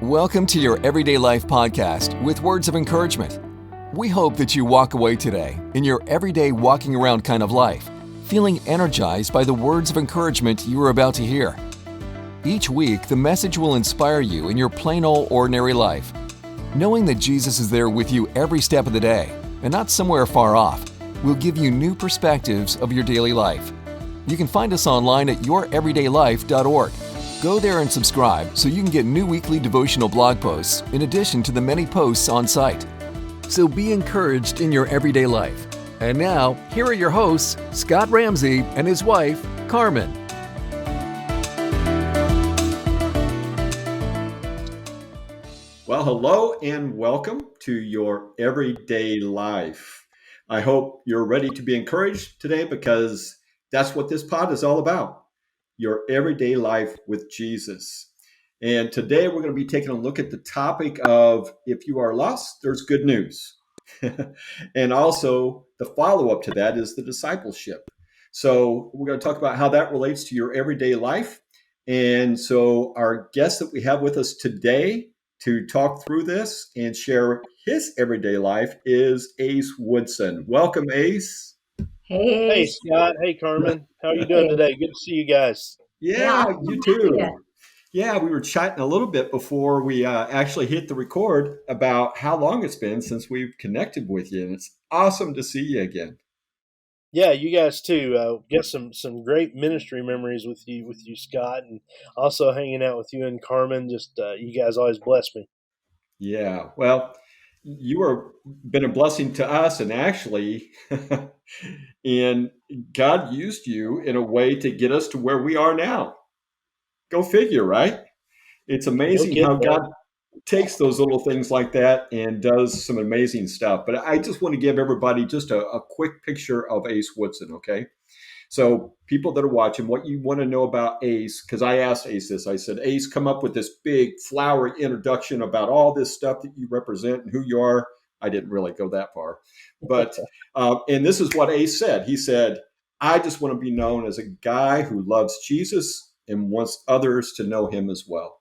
Welcome to your Everyday Life podcast with words of encouragement. We hope that you walk away today in your everyday walking around kind of life, feeling energized by the words of encouragement you are about to hear. Each week, the message will inspire you in your plain old ordinary life. Knowing that Jesus is there with you every step of the day and not somewhere far off will give you new perspectives of your daily life. You can find us online at youreverydaylife.org. Go there and subscribe so you can get new weekly devotional blog posts in addition to the many posts on site. So be encouraged in your everyday life. And now, here are your hosts, Scott Ramsey and his wife, Carmen. Well, hello and welcome to your everyday life. I hope you're ready to be encouraged today because that's what this pod is all about. Your everyday life with Jesus. And today we're going to be taking a look at the topic of if you are lost, there's good news. And also the follow-up to that is the discipleship. So we're going to talk about how that relates to your everyday life. And so our guest that we have with us today to talk through this and share his everyday life is Ace Woodson. Welcome, Ace. Hey, Scott. Hey, Carmen. How are you doing today? Good to see you guys. Yeah, you too. Yeah, we were chatting a little bit before we actually hit the record about how long it's been since we've connected with you, and it's awesome to see you again. Yeah, you guys too. Get some great ministry memories with you, Scott, and also hanging out with you and Carmen. Just you guys always bless me. Yeah, well, you are been a blessing to us, and actually, and God used you in a way to get us to where we are now. Go figure, right? It's No amazing kidding, how God man. takes those little things like that and does some amazing stuff. But I just want to give everybody just a quick picture of Ace Woodson, okay? So people that are watching, what you want to know about Ace, because I asked Ace this, I said, Ace, come up with this big flowery introduction about all this stuff that you represent and who you are. I didn't really go that far. But, and this is what Ace said. He said, I just want to be known as a guy who loves Jesus and wants others to know him as well.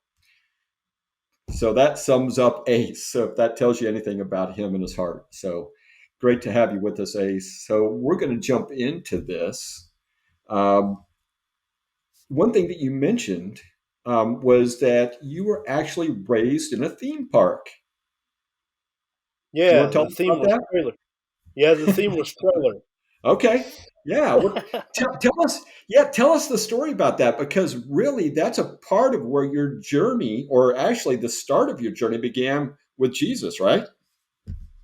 So that sums up Ace. So if that tells you anything about him and his heart. So great to have you with us, Ace. So we're going to jump into this. One thing that you mentioned was that you were actually raised in a theme park. Do you Yeah, want to tell the us theme about was that? trailer. Yeah, the theme was trailer. Okay. Yeah. Tell us. Yeah. Tell us the story about that, because really that's a part of where your journey, or actually the start of your journey, began with Jesus, right?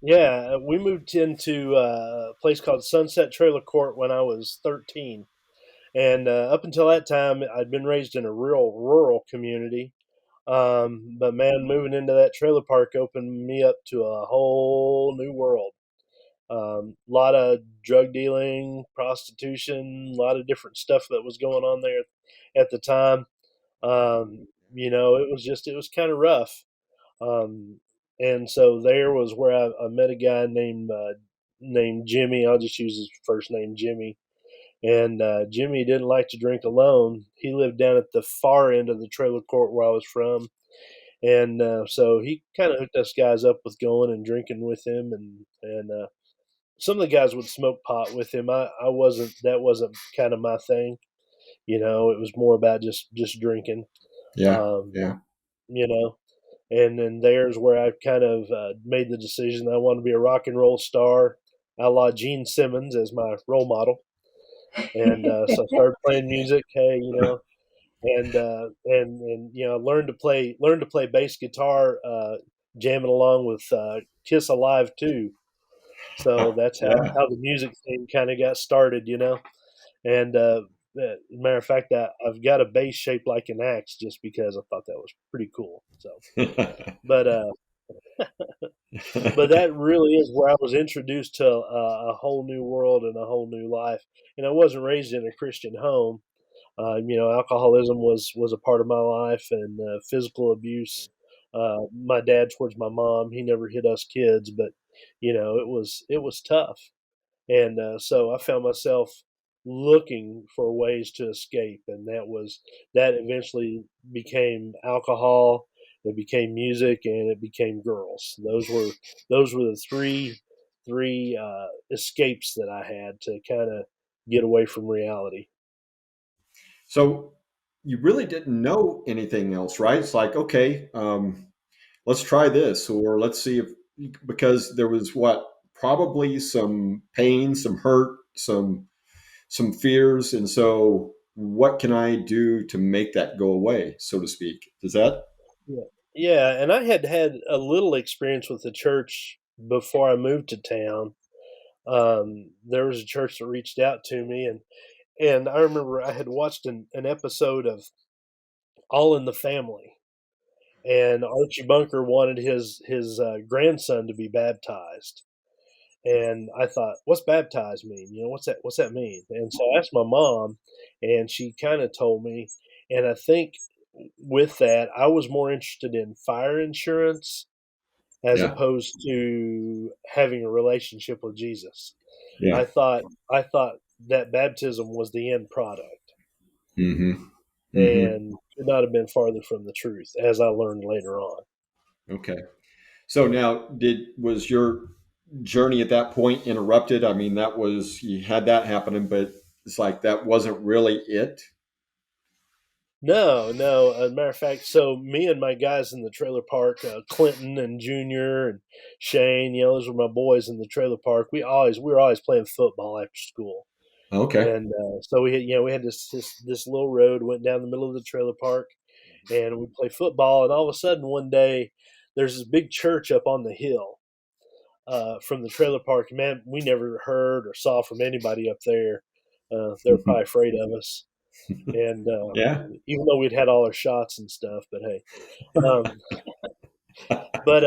Yeah, we moved into a place called Sunset Trailer Court when I was 13. And up until that time, I'd been raised in a real rural community. But man, moving into that trailer park opened me up to a whole new world. A lot of drug dealing, prostitution, a lot of different stuff that was going on there at the time. It was kind of rough. Um, and so there was where I met a guy named Jimmy. I'll just use his first name, Jimmy. And Jimmy didn't like to drink alone. He lived down at the far end of the trailer court where I was from, and so he kind of hooked us guys up with going and drinking with him, and some of the guys would smoke pot with him. I wasn't. That wasn't kind of my thing. It was more about just drinking. Yeah. Um, Yeah. you know, and then there's where I kind of made the decision I wanted to be a rock and roll star, a la Gene Simmons as my role model. And so I started playing music. Hey, and learned to play bass guitar, jamming along with Kiss Alive too. So that's Yeah. how the music thing kind of got started. And matter of fact, I've got a bass shaped like an axe just because I thought that was pretty cool. So, but but that really is where I was introduced to a whole new world and a whole new life. And I wasn't raised in a Christian home. Alcoholism was a part of my life, and physical abuse. My dad towards my mom, he never hit us kids, but it was tough, and so I found myself looking for ways to escape, and that eventually became alcohol, it became music, and it became girls. Those were the three escapes that I had to kind of get away from reality. So you really didn't know anything else, right? It's like, okay, let's try this, or let's see if, because there was what, probably some pain, some hurt, some fears, and so what can I do to make that go away, so to speak? Does that? Yeah, yeah, and I had had a little experience with the church before I moved to town. There was a church that reached out to me, and I remember I had watched an episode of All in the Family, and Archie Bunker wanted his grandson to be baptized, and I thought, what's baptized mean? What's that mean? And so I asked my mom, and she kind of told me, and I think with that I was more interested in fire insurance as Yeah. opposed to having a relationship with Jesus. Yeah. I thought that baptism was the end product, Mm-hmm. Mm-hmm. and could not have been farther from the truth, as I learned later on. Okay. So now, was your journey at that point interrupted? I mean, that was, you had that happening, but it's like that wasn't really it. No, no. As a matter of fact, so me and my guys in the trailer park, Clinton and Junior and Shane, those were my boys in the trailer park. We were always playing football after school, Okay. and so we had this little road went down the middle of the trailer park, and we play football. And all of a sudden, one day, there's this big church up on the hill from the trailer park. Man, we never heard or saw from anybody up there. They were probably afraid of us, and Yeah. even though we'd had all our shots and stuff, but hey. Um, but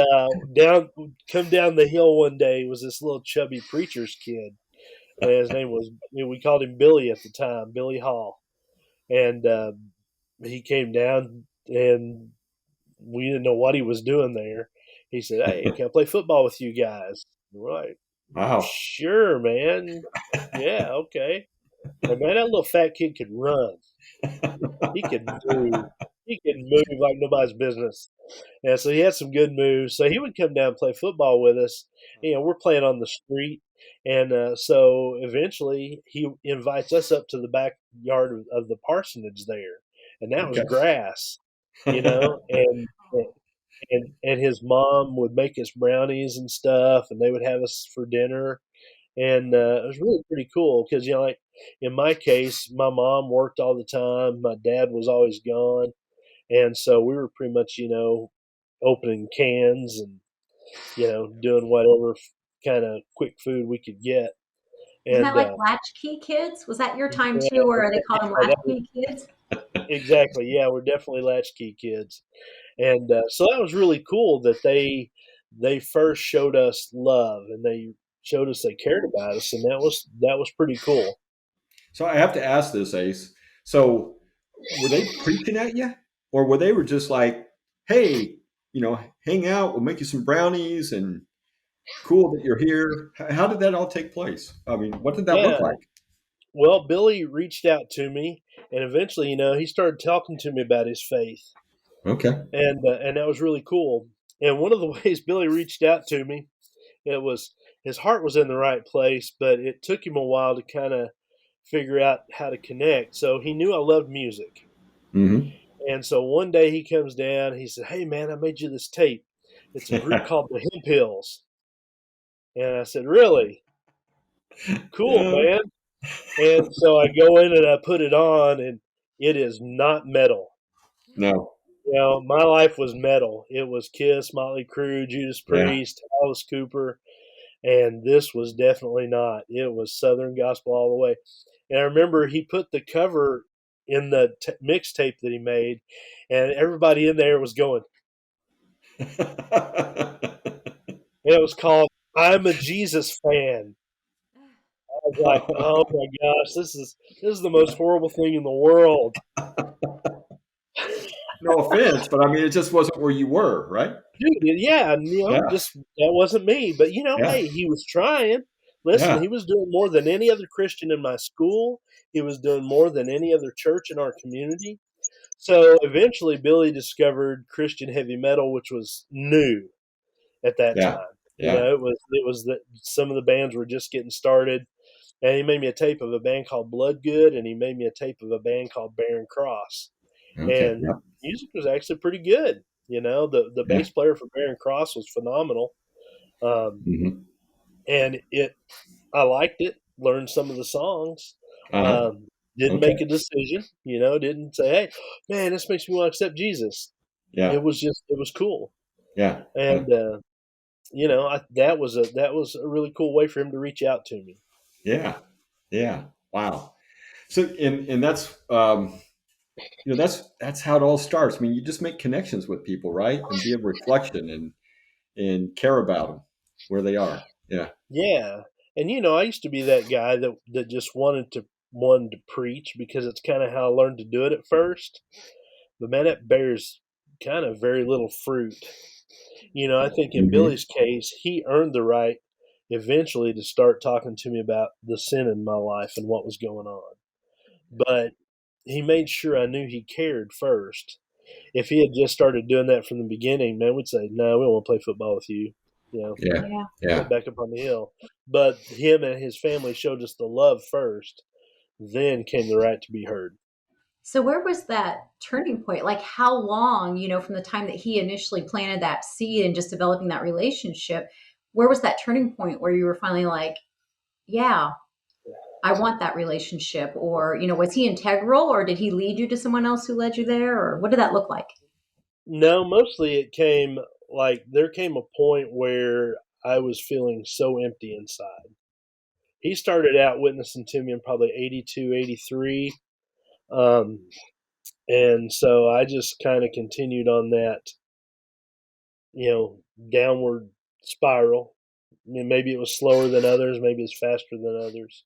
down come down the hill one day was this little chubby preacher's kid, and his name was, we called him Billy at the time, Billy Hall, and he came down, and we didn't know what he was doing there. He said, "Hey, can I play football with you guys?" And we're like, Wow. "Sure, man. Yeah, okay." And man, that little fat kid could run. He could move. He could move like nobody's business. And so he had some good moves. So he would come down and play football with us. We're playing on the street. And so eventually he invites us up to the backyard of the parsonage there. And that was Okay. grass, and his mom would make us brownies and stuff, and they would have us for dinner. And it was really pretty cool because, like in my case, my mom worked all the time. My dad was always gone. And so we were pretty much, opening cans and, doing whatever kind of quick food we could get. Isn't that And like latchkey kids? Was that your time yeah, too, or they called them that was, latchkey kids? exactly. Yeah, we're definitely latchkey kids. And so that was really cool that they first showed us love, and they showed us they cared about us, and that was pretty cool. So I have to ask this, Ace. So were they preaching at you, or were just like, "Hey, hang out. We'll make you some brownies, and cool that you're here." How did that all take place? I mean, what did that look Yeah. like? Well, Billy reached out to me, and eventually, he started talking to me about his faith, Okay. and that was really cool. And one of the ways Billy reached out to me, it was his heart was in the right place, but it took him a while to kind of figure out how to connect. So he knew I loved music, Mm-hmm. and so one day he comes down. He said, "Hey, man, I made you this tape. It's a group called the Hemp Hills." And I said, "Really? Cool, Yeah. man." And so I go in and I put it on, and it is not metal. No. My life was metal. It was Kiss, Motley Crue, Judas Yeah. Priest, Alice Cooper, and this was definitely not. It was Southern gospel all the way. And I remember he put the cover in the mixtape that he made, and everybody in there was going. And it was called "I'm a Jesus Fan." I was like, "Oh my gosh, this is the most horrible thing in the world." No offense, but I mean, it just wasn't where you were, right? Dude, yeah, and, Yeah. just that wasn't me. But Yeah. hey, he was trying. Listen, Yeah. he was doing more than any other Christian in my school. He was doing more than any other church in our community. So eventually Billy discovered Christian heavy metal, which was new at that Yeah. time. Yeah. It was that some of the bands were just getting started. And he made me a tape of a band called Bloodgood, and he made me a tape of a band called Barren Cross. Okay. And Yep. music was actually pretty good. The Yeah. bass player for Barren Cross was phenomenal. Um, Hmm. and I liked it, learned some of the songs. Uh-huh. Um, didn't make a Okay. decision, didn't say, hey, man, this makes me want to accept Jesus. Yeah. It was cool. Yeah. Yeah. And, that was a really cool way for him to reach out to me. Yeah. Yeah. Wow. So, and that's, that's how it all starts. I mean, you just make connections with people, right? And be a reflection and care about them where they are. Yeah. Yeah. And I used to be that guy that just wanted to preach because it's kind of how I learned to do it at first. But man, it bears kind of very little fruit. I think in Hmm. Billy's case, he earned the right eventually to start talking to me about the sin in my life and what was going on. But he made sure I knew he cared first. If he had just started doing that from the beginning, man, we'd say, no, we don't want to play football with you. You know, Yeah. Yeah. Yeah. Get back up on the hill. But him and his family showed us the love first, then came the right to be heard. So where was that turning point? Like how long, from the time that he initially planted that seed and just developing that relationship, where was that turning point where you were finally like, yeah, I want that relationship? Or, was he integral or did he lead you to someone else who led you there? Or what did that look like? No, mostly it came like there came a point where I was feeling so empty inside. He started out witnessing to me in probably 82, 83. Um, and so I just kind of continued on that, downward spiral. I mean, maybe it was slower than others, maybe it's faster than others.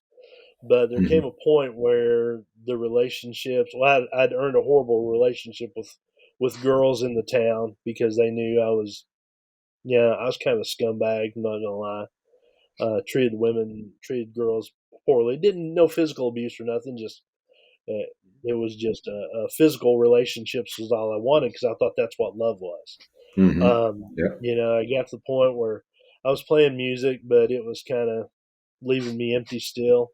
But there came Hmm. a point where the relationships, well, I'd earned a horrible relationship with girls in the town because they knew I was kind of a scumbag, I'm not going to lie. Treated girls poorly. Didn't no physical abuse or nothing, just uh, it was just a physical relationships was all I wanted because I thought that's what love was. Hmm. Yep. I got to the point where I was playing music, but it was kind of leaving me empty still.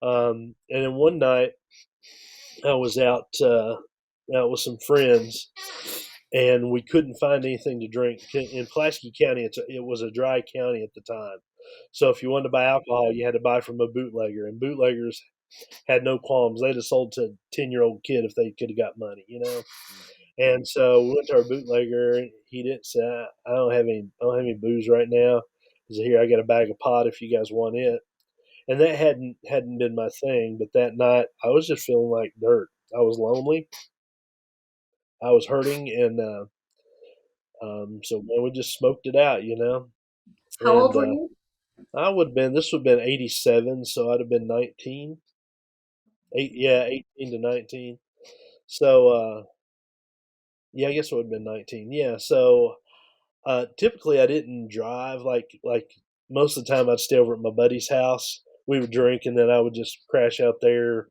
And then one night I was out with some friends, and we couldn't find anything to drink in Pulaski County. It was a dry county at the time, so if you wanted to buy alcohol, you had to buy from a bootlegger, and bootleggers had no qualms. They'd have sold to a 10-year-old kid if they could have got money. And so we went to our bootlegger. He didn't say, I don't have any booze right now. He said, here, I got a bag of pot if you guys want it. And that hadn't been my thing. But that night, I was just feeling like dirt. I was lonely. I was hurting, and so man, we just smoked it out. How old And were you? this would have been 87, so I'd have been 19, 18 to 19. So yeah, I guess it would have been 19. Yeah, so typically I didn't drive like most of the time I'd stay over at my buddy's house. We would drink, and then I would just crash out there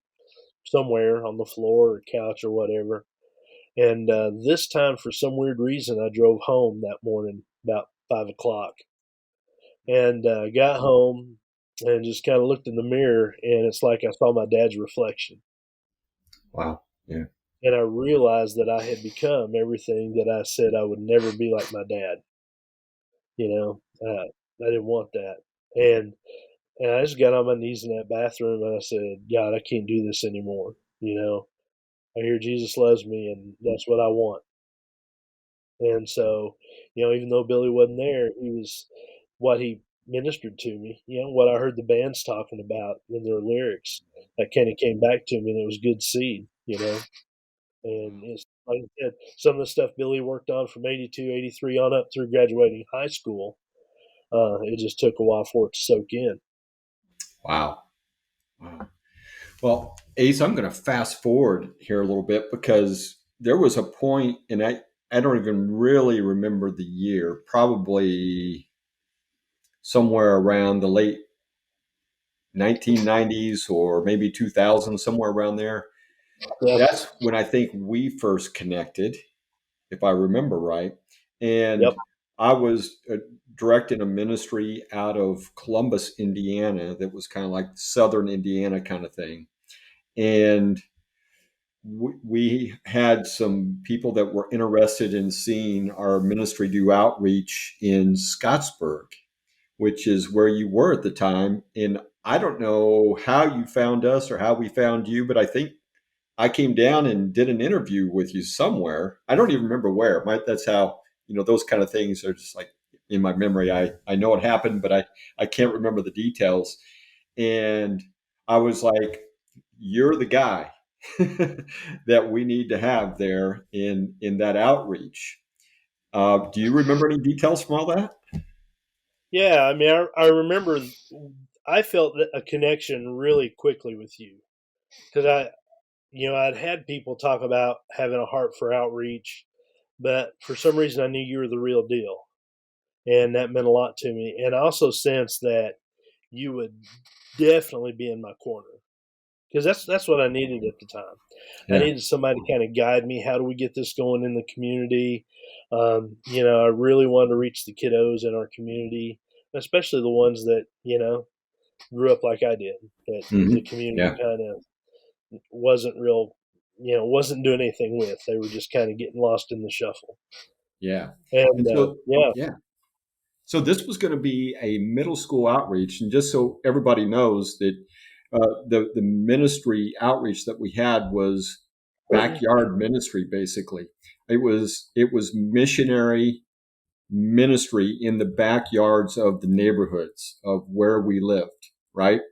somewhere on the floor or couch or whatever. And this time, for some weird reason, I drove home that morning about 5 o'clock, and got home and just kind of looked in the mirror, and it's like I saw my dad's reflection, Wow. Yeah. and I realized that I had become everything that I said I would never be like my dad. I didn't want that, and I just got on my knees in that bathroom and I said, God, I can't do this anymore. I hear Jesus loves me, and that's what I want. And so, even though Billy wasn't there, he was what he ministered to me, what I heard the bands talking about in their lyrics that kind of came back to me, and it was good seed. And it's like I said, some of the stuff Billy worked on from 82, 83 on up through graduating high school, it just took a while for it to soak in. Wow. Wow. Well, Ace, I'm going to fast forward here a little bit because there was a point, and I don't even really remember the year, probably somewhere around the late 1990s or maybe 2000, somewhere around there. Yeah. That's when I think we first connected, if I remember right. And Yep. I was directing a ministry out of Columbus, Indiana, that was kind of like Southern Indiana kind of thing. And we had some people that were interested in seeing our ministry do outreach in Scottsburg, which is where you were at the time. And I don't know how you found us or how we found you, but I think I came down and did an interview with you somewhere. I don't even remember where. That's how, those kind of things are just like in my memory. I know it happened, but I can't remember the details. And I was like, you're the guy that we need to have there in that outreach. Do you remember any details from all that? Yeah. I mean, I remember I felt a connection really quickly with you because I'd had people talk about having a heart for outreach, but for some reason I knew you were the real deal. And that meant a lot to me. And I also sensed that you would definitely be in my corner because that's what I needed at the time. I Yeah. needed somebody to kind of guide me. How do we get this going in the community? I really wanted to reach the kiddos in our community, especially the ones that grew up like I did. That the community Yeah. kind of wasn't real, wasn't doing anything with. They were just kind of getting lost in the shuffle. Yeah. And And so, yeah, yeah. So this was going to be a middle school outreach, and just so everybody knows that the ministry outreach that we had was backyard ministry. Basically, it was missionary ministry in the backyards of the neighborhoods of where we lived, right?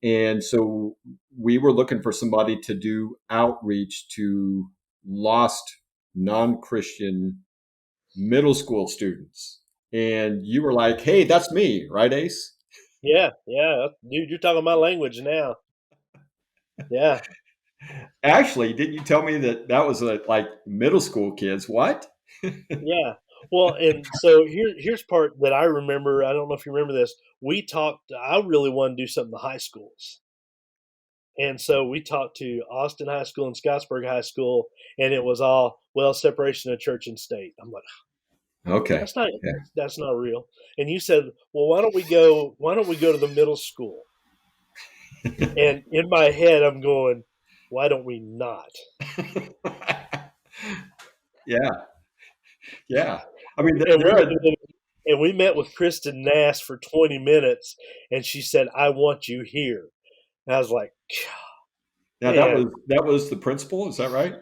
And so we were looking for somebody to do outreach to lost non-Christian middle school students. And you were like, hey, that's me, right, Ace? yeah, yeah, dude, you're talking my language now. Yeah, Actually, didn't you tell me that was like middle school kids? What? yeah. Well, and so here's part that I remember. I don't know if you remember this. We talked. I really wanted to do something to high schools, and so we talked to Austin High School and Scottsburg High School, and it was all separation of church and state. I'm like, Okay. that's not Yeah. that's not real. And you said, well, why don't we go to the middle school? And in my head, I'm going, why don't we not? Yeah. Yeah. I mean, And there had, we met with Kristen Nass for 20 minutes, and she said, "I want you here." And I was like, now "Man." that was the principal. Is that right?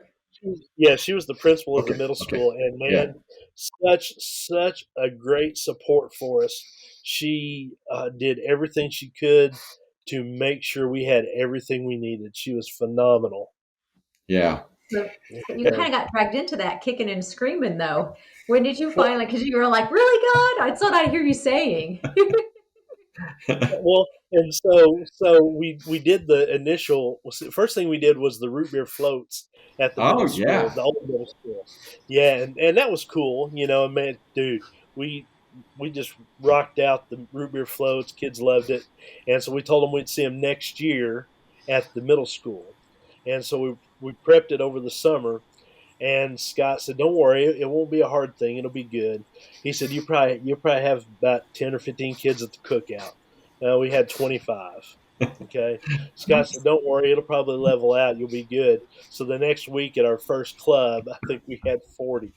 She was the principal at the Okay. middle Okay. school, and Yeah. man, such a great support for us. She did everything she could to make sure we had everything we needed. She was phenomenal. Yeah. So, so you Yeah. kind of got dragged into that kicking and screaming, though. When did you Well, finally? Because you were like, "Really, God?" That's what I hear you saying. Well, and so we did the initial. First thing we did was the root beer floats at the Oh middle school, yeah. the old middle school. Yeah, and that was cool. Man, dude, we we just rocked out the root beer floats. Kids loved it, and so we told them we'd see them next year at the middle school, and so we prepped it over the summer. And Scott said, "Don't worry, it won't be a hard thing. It'll be good." He said, "You'll probably have about 10 or 15 kids at the cookout." We had 25. Okay, Scott said, "Don't worry, it'll probably level out. You'll be good." So the next week at our first club, I think we had 40.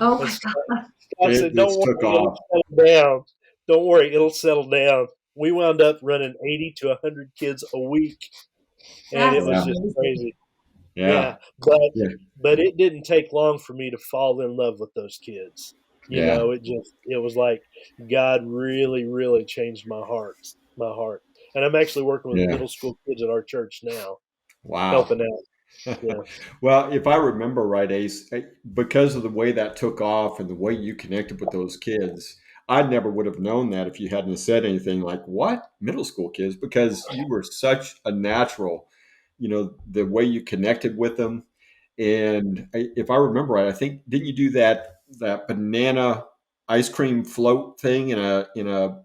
Oh And my God, Scott It said, "Don't just took worry, it'll off. settle down. Don't worry, it'll settle down." We wound up running 80 to 100 kids a week, and that it is was Yeah. just amazing. crazy. Yeah. Yeah, but Yeah. but it didn't take long for me to fall in love with those kids. Yeah. It was like God really, really changed my heart. And I'm actually working with Yeah. middle school kids at our church now, Wow. helping out. Yeah. Well, if I remember right, Ace, because of the way that took off and the way you connected with those kids, I never would have known that if you hadn't have said anything like, what? Middle school kids? Because you were such a natural, the way you connected with them. And if I remember right, I think, didn't you do that banana ice cream float thing in a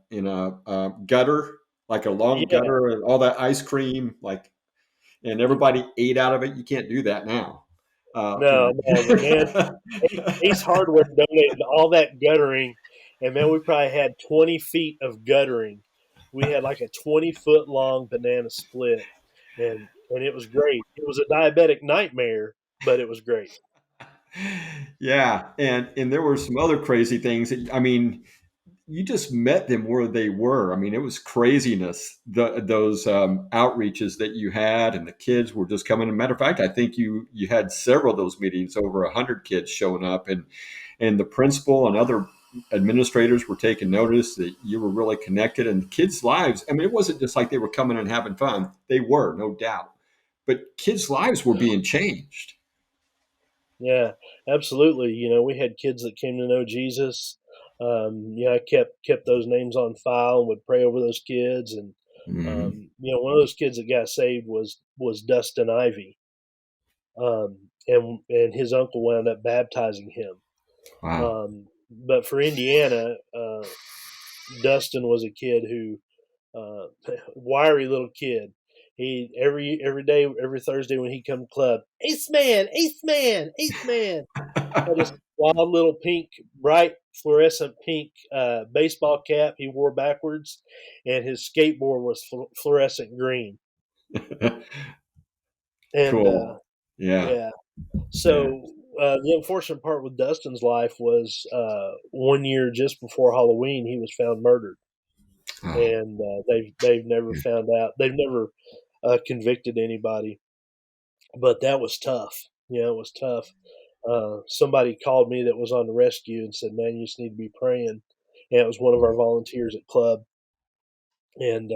gutter, like a long Yeah. gutter and all that ice cream? Like, and everybody ate out of it. You can't do that now. No, no, but man, Ace Hardware donated all that guttering, and man, we probably had 20 feet of guttering. We had like a 20-foot long banana split, and it was great. It was a diabetic nightmare, but it was great. Yeah, and there were some other crazy things. I mean, you just met them where they were. I mean, it was craziness. Those outreaches that you had, and the kids were just coming. As a matter of fact, I think you had several of those meetings, over 100 kids showing up, and the principal and other administrators were taking notice that you were really connected, and the kids' lives. I mean, it wasn't just like they were coming and having fun. They were, no doubt, but kids' lives were being changed. Yeah, absolutely. We had kids that came to know Jesus. I kept those names on file and would pray over those kids. And Mm-hmm. one of those kids that got saved was Dustin Ivy, and his uncle wound up baptizing him. Wow. But for Indiana, Dustin was a kid who, wiry little kid. He every day, every Thursday when he come to club, Ace Man, Ace Man, Ace Man. Had this wild little pink, bright fluorescent pink baseball cap he wore backwards, and his skateboard was fluorescent green. And Cool. Yeah. yeah, Yeah. so the unfortunate part with Dustin's life was 1 year just before Halloween, he was found murdered, Oh, and they've never found out. They've never convicted anybody, but that was tough. Yeah, it was tough. Somebody called me that was on the rescue and said, "Man, you just need to be praying." And it was one of our volunteers at club. And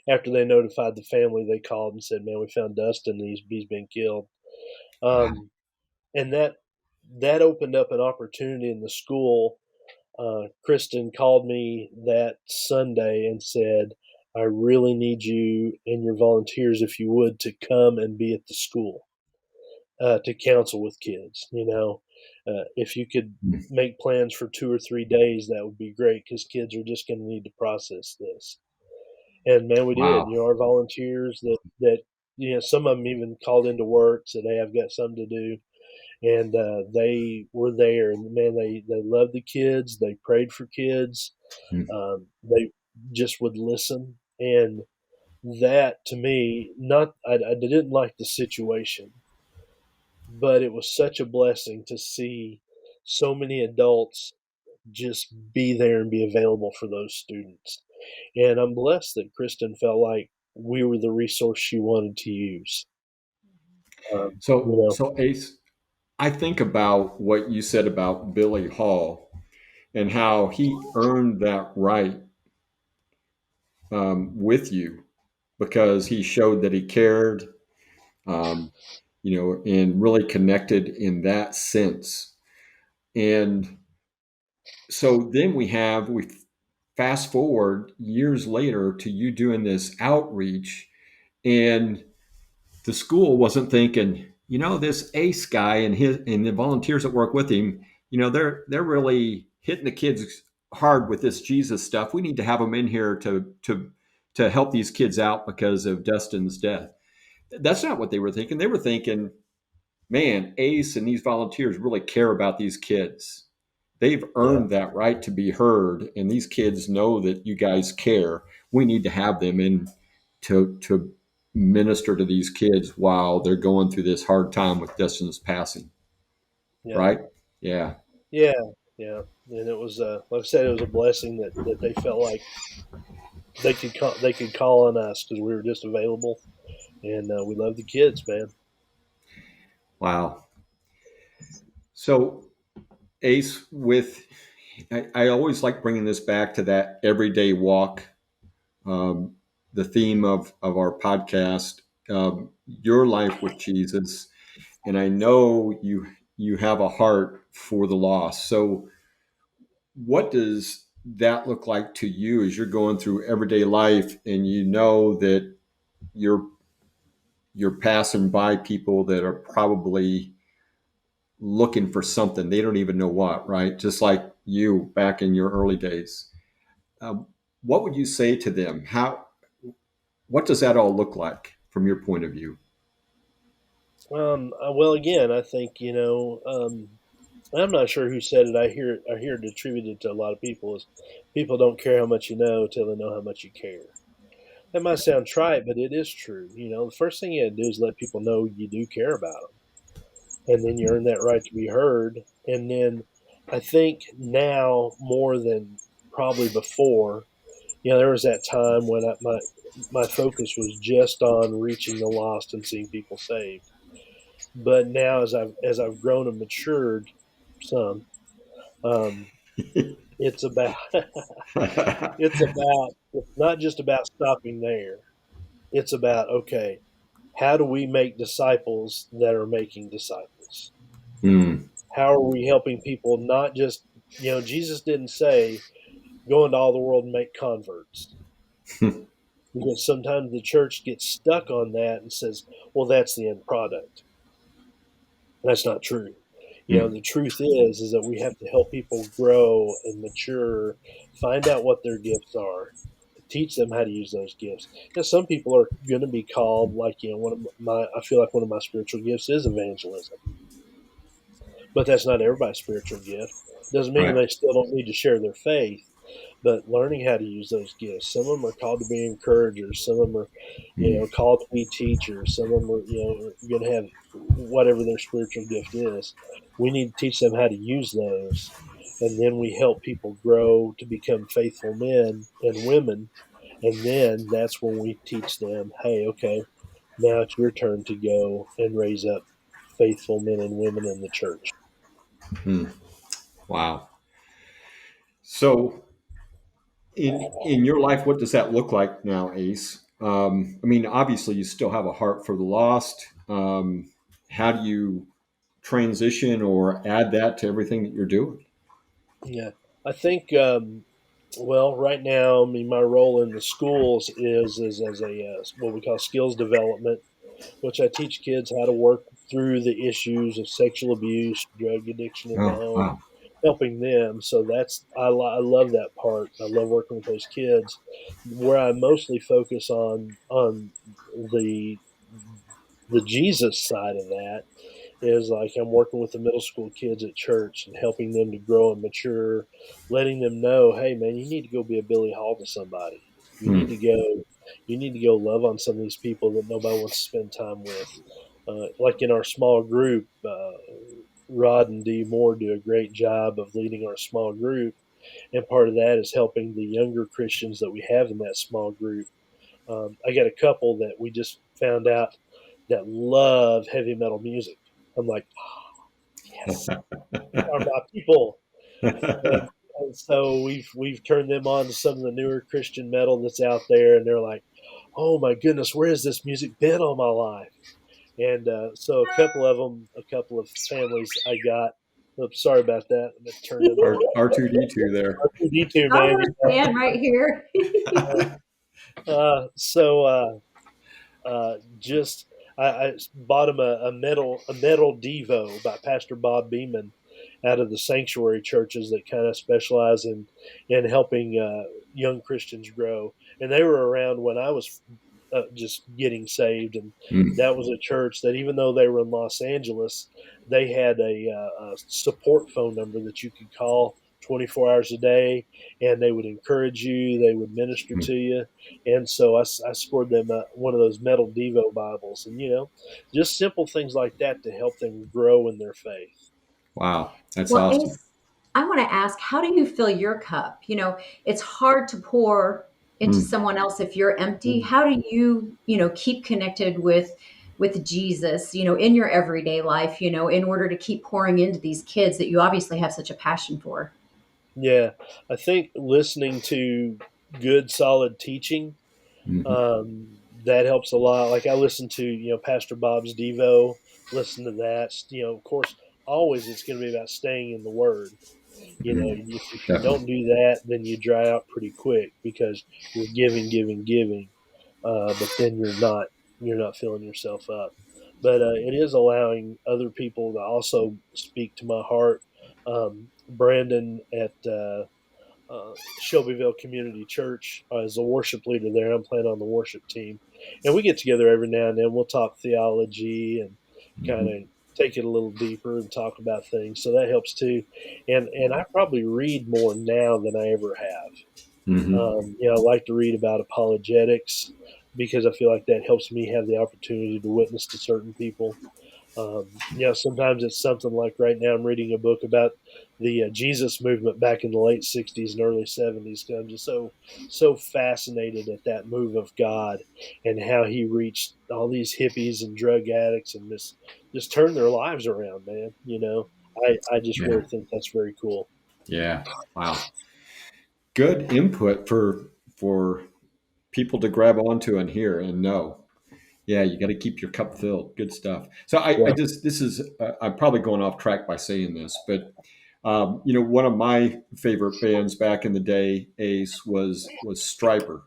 after they notified the family, they called and said, "Man, we found Dustin. And he's been killed." wow. And that opened up an opportunity in the school. Kristen called me that Sunday and said, "I really need you and your volunteers, if you would, to come and be at the school." To counsel with kids. If you could make plans for 2 or 3 days, that would be great because kids are just going to need to process this. And man, we did. Wow. Our volunteers that some of them even called into work, said, "Hey, I've got something to do," and they were there. And man, they loved the kids. They prayed for kids. They just would listen, and that to me, not I didn't like the situation, but it was such a blessing to see so many adults just be there and be available for those students. And I'm blessed that Kristen felt like we were the resource she wanted to use. Um, you know, So Ace, I think about what you said about Billy Hall and how he earned that right with you because he showed that he cared, um, and really connected in that sense. And so then we fast forward years later to you doing this outreach, and the school wasn't thinking, this Ace guy and the volunteers that work with him, they're really hitting the kids hard with this Jesus stuff. We need to have them in here to help these kids out because of Dustin's death. That's not what they were thinking. They were thinking, man, Ace and these volunteers really care about these kids. They've yeah, earned that right to be heard, and these kids know that you guys care. We need to have them in to minister to these kids while they're going through this hard time with Dustin's passing. yeah, Right? Yeah. yeah, yeah. And it was, like I said, it was a blessing that they felt like they could call on us because we were just available, and we love the kids, man. Wow. So Ace, I always like bringing this back to that everyday walk, um, the theme of our podcast, your life with Jesus, and I know you have a heart for the lost. So, what does that look like to you as you're going through everyday life, and you know that you're you're passing by people that are probably looking for something they don't even know what, right? Just like you back in your early days. Um, what would you say to them? What does that all look like from your point of view? Well, again, I think I'm not sure who said it. I hear it attributed to a lot of people is people don't care how much you know till they know how much you care. That might sound trite, but it is true. The first thing you got to do is let people know you do care about them, and then you earn that right to be heard. And then I think now more than probably before, there was that time when my focus was just on reaching the lost and seeing people saved. But now, as I've grown and matured some, um, it's about it's not just about stopping there. It's about, okay, how do we make disciples that are making disciples? Mm. How are we helping people? Not just, Jesus didn't say go into all the world and make converts, because sometimes the church gets stuck on that and says, well, that's the end product. That's not true. Mm. The truth is that we have to help people grow and mature, find out what their gifts are, teach them how to use those gifts. Some people are going to be called, like, I feel like one of my spiritual gifts is evangelism, but that's not everybody's spiritual gift. Doesn't mean Right. they still don't need to share their faith, but learning how to use those gifts. Some of them are called to be encouragers. Some of them are, Mm. called to be teachers. Some of them are, going to have whatever their spiritual gift is. We need to teach them how to use those. And then we help people grow to become faithful men and women. And then that's when we teach them, hey, okay, now it's your turn to go and raise up faithful men and women in the church. Mm. Wow. So in your life, what does that look like now, Ace? I mean, obviously, you still have a heart for the lost. How do you transition or add that to everything that you're doing? Yeah, I think. Well, right now, I mean, my role in the schools is as a what we call skills development, which I teach kids how to work through the issues of sexual abuse, drug addiction in the Oh, home, wow. helping them. So I love that part. I love working with those kids. Where I mostly focus on the the Jesus side of that is like I'm working with the middle school kids at church and helping them to grow and mature, letting them know, hey man, you need to go be a Billy Hall to somebody. You need Hmm. to go you need to go love on some of these people that nobody wants to spend time with. Like in our small group, Rod and Dee Moore do a great job of leading our small group. And part of that is helping the younger Christians that we have in that small group. I got a couple that we just found out that love heavy metal music. I'm like, yes, are my people. And so we've turned them on to some of the newer Christian metal that's out there, and they're like, "Oh my goodness, where has this music been all my life?" And so a couple of families I got. Oops, sorry about that. I'm gonna turn them on. R2D2 there. R2D2, I man. understand right here. So just I bought him a metal Devo by Pastor Bob Beeman out of the sanctuary churches that kind of specialize in helping young Christians grow, and they were around when I was just getting saved, and Mm. that was a church that even though they were in Los Angeles, they had a support phone number that you could call 24 hours a day, and they would encourage you, they would minister to you. And so I scored them one of those metal Devo Bibles, and just simple things like that to help them grow in their faith. Wow, that's Well, awesome. Ace, I want to ask, how do you fill your cup? It's hard to pour into Mm. someone else if you're empty. Mm. How do you, keep connected with Jesus, in your everyday life, in order to keep pouring into these kids that you obviously have such a passion for? Yeah, I think listening to good, solid teaching Mhm. that helps a lot. Like I listen to Pastor Bob's Devo, listen to that. Of course, always it's going to be about staying in the Word. Mm. If you don't Definitely. do that, then you dry out pretty quick because you're giving, giving, giving, but then you're not filling yourself up. But it is allowing other people to also speak to my heart. Brandon at Shelbyville Community Church as a worship leader there. I'm playing on the worship team, and we get together every now and then. We'll talk theology and kind of take it a little deeper and talk about things. So that helps too. And I probably read more now than I ever have. Mm-hmm. I like to read about apologetics because I feel like that helps me have the opportunity to witness to certain people. Sometimes it's something like right now I'm reading a book about the Jesus movement back in the late '60s and early '70s. I'm just so fascinated at that move of God and how He reached all these hippies and drug addicts and just turned their lives around, man. I just Yeah. really think that's very cool. Yeah. Wow. Good input for people to grab onto and hear and know. Yeah, you got to keep your cup filled. Good stuff. So I Yeah, just this is I'm probably going off track by saying this, but one of my favorite bands back in the day, Ace, was Striper.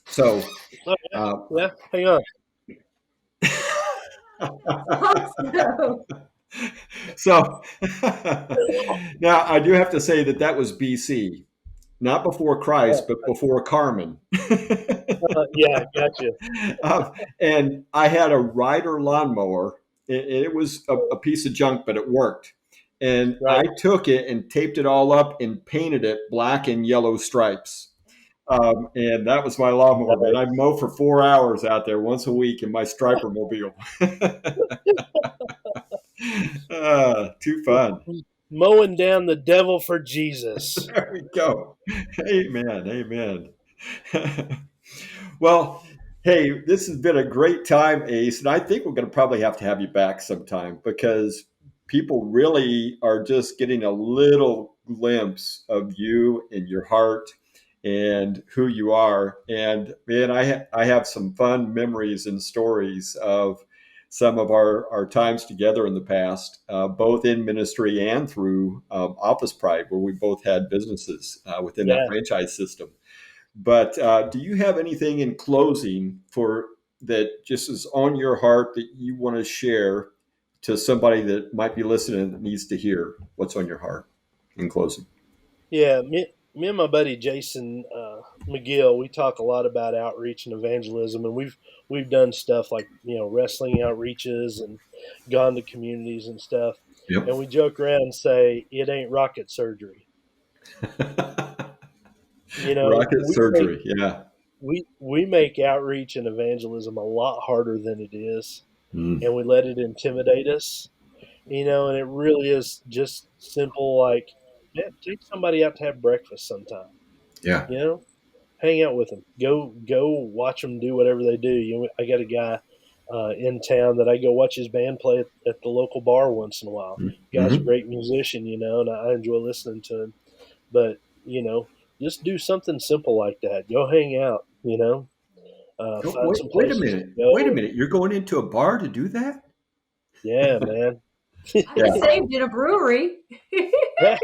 So oh, uh, yeah. Hang on. So, so now I do have to say that was BC, not before Christ, but before Carmen. Yeah, gotcha. And I had a rider lawnmower. It was a piece of junk, but it worked. And I Right. took it and taped it all up and painted it black and yellow stripes. And that was my lawnmower, man. I mow for 4 hours out there once a week in my striper mobile. Too fun. Mowing down the devil for Jesus. There we go. Amen. Amen. Well, hey, this has been a great time, Ace, and I think we're going to probably have to have you back sometime because people really are just getting a little glimpse of you and your heart and who you are. And man, I have some fun memories and stories of some of our times together in the past, both in ministry and through Office Pride, where we both had businesses within that Yeah. franchise system. But do you have anything in closing for that just is on your heart that you want to share to somebody that might be listening that needs to hear what's on your heart in closing? Yeah, me and my buddy Jason McGill, we talk a lot about outreach and evangelism, and we've done stuff like wrestling outreaches and gone to communities and stuff, Yep. and we joke around and say it ain't rocket surgery. Rocket We make surgery. Yeah. we make outreach and evangelism a lot harder than it is, Mm. and we let it intimidate us. And it really is just simple, like, yeah, take somebody out to have breakfast sometime. Yeah. You know, hang out with them. Go watch them do whatever they do. I got a guy in town that I go watch his band play at the local bar once in a while. Guy's a Mm-hmm. great musician, and I enjoy listening to him. But just do something simple like that. Go hang out. Oh, Find some wait a places to minute. Wait a go. minute. You're going into a bar to do that? Yeah, man. I was saved in a brewery. Hey,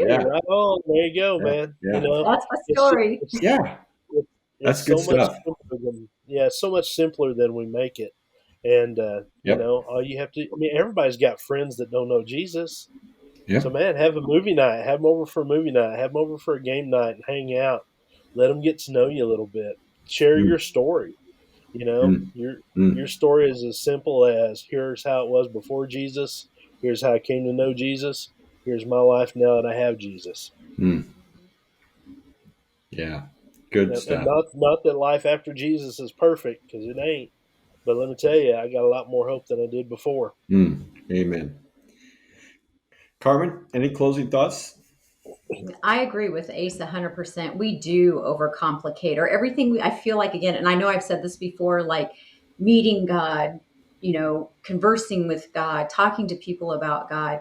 Yeah. right on. There you go, Yeah. man. Yeah. That's my It's story. Yeah. it's That's it's good so much stuff. simpler than so much simpler than we make it. And Yep. all you have to. I mean, everybody's got friends that don't know Jesus. So Yep. man, have a movie night. Have them over for a movie night. Have them over for a game night and hang out. Let them get to know you a little bit. Share Mm. your story. Mm. Your Mm. story is as simple as here's how it was before Jesus. Here's how I came to know Jesus. Here's my life now that I have Jesus. Mm. Yeah. Good And stuff. not that life after Jesus is perfect, because it ain't. But let me tell you, I got a lot more hope than I did before. Mm. Amen. Carmen, any closing thoughts? I agree with Ace 100%. We do overcomplicate or everything. I feel like, again, and I know I've said this before, like meeting God, conversing with God, talking to people about God.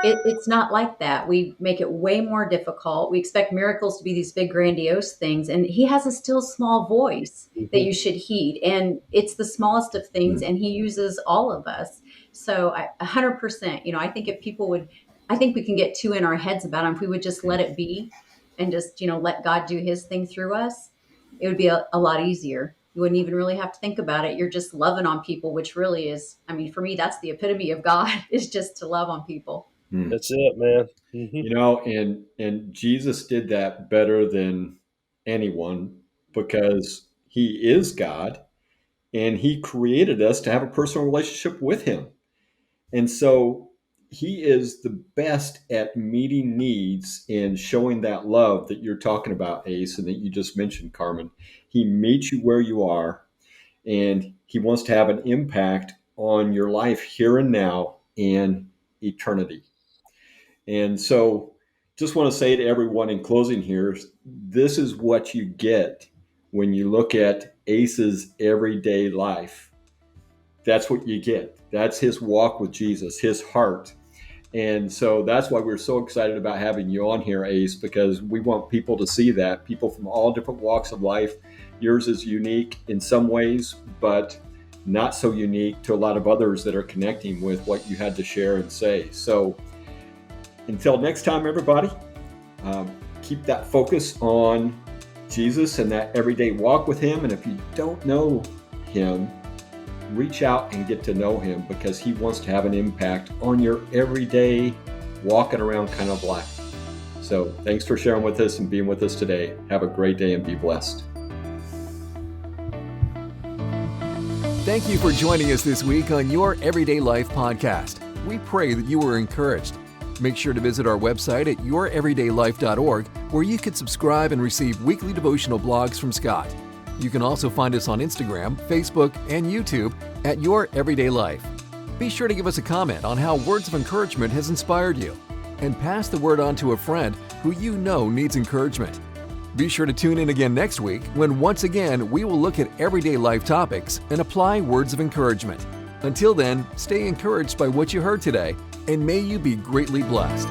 It's not like that. We make it way more difficult. We expect miracles to be these big, grandiose things. And He has a still small voice that Mm-hmm. you should heed. And it's the smallest of things. Mm. And He uses all of us. So 100%, I think if people would, I think we can get too in our heads about Him. If we would just let it be and just, let God do His thing through us, it would be a lot easier. You wouldn't even really have to think about it. You're just loving on people, which really is, I mean, for me, that's the epitome of God is just to love on people. Mm. That's it, man. Mm-hmm. And Jesus did that better than anyone because He is God and He created us to have a personal relationship with Him. And so he is the best at meeting needs and showing that love that you're talking about, Ace, and that you just mentioned, Carmen. He meets you where you are, and he wants to have an impact on your life here and now and eternity. And so just want to say to everyone in closing here, this is what you get when you look at Ace's everyday life. That's what you get. That's his walk with Jesus, his heart. And so that's why we're so excited about having you on here, Ace, because we want people to see that, people from all different walks of life. Yours is unique in some ways, but not so unique to a lot of others that are connecting with what you had to share and say. So until next time, everybody, keep that focus on Jesus and that everyday walk with him. And if you don't know him, reach out and get to know him, because he wants to have an impact on your everyday walking around kind of life. So thanks for sharing with us and being with us today. Have a great day and be blessed. Thank you for joining us this week on Your Everyday Life podcast. We pray that you were encouraged. Make sure to visit our website at youreverydaylife.org, where you can subscribe and receive weekly devotional blogs from Scott. You can also find us on Instagram, Facebook, and YouTube at Your Everyday Life. Be sure to give us a comment on how words of encouragement has inspired you, and pass the word on to a friend who you know needs encouragement. Be sure to tune in again next week, when once again we will look at everyday life topics and apply words of encouragement. Until then, stay encouraged by what you heard today, and may you be greatly blessed.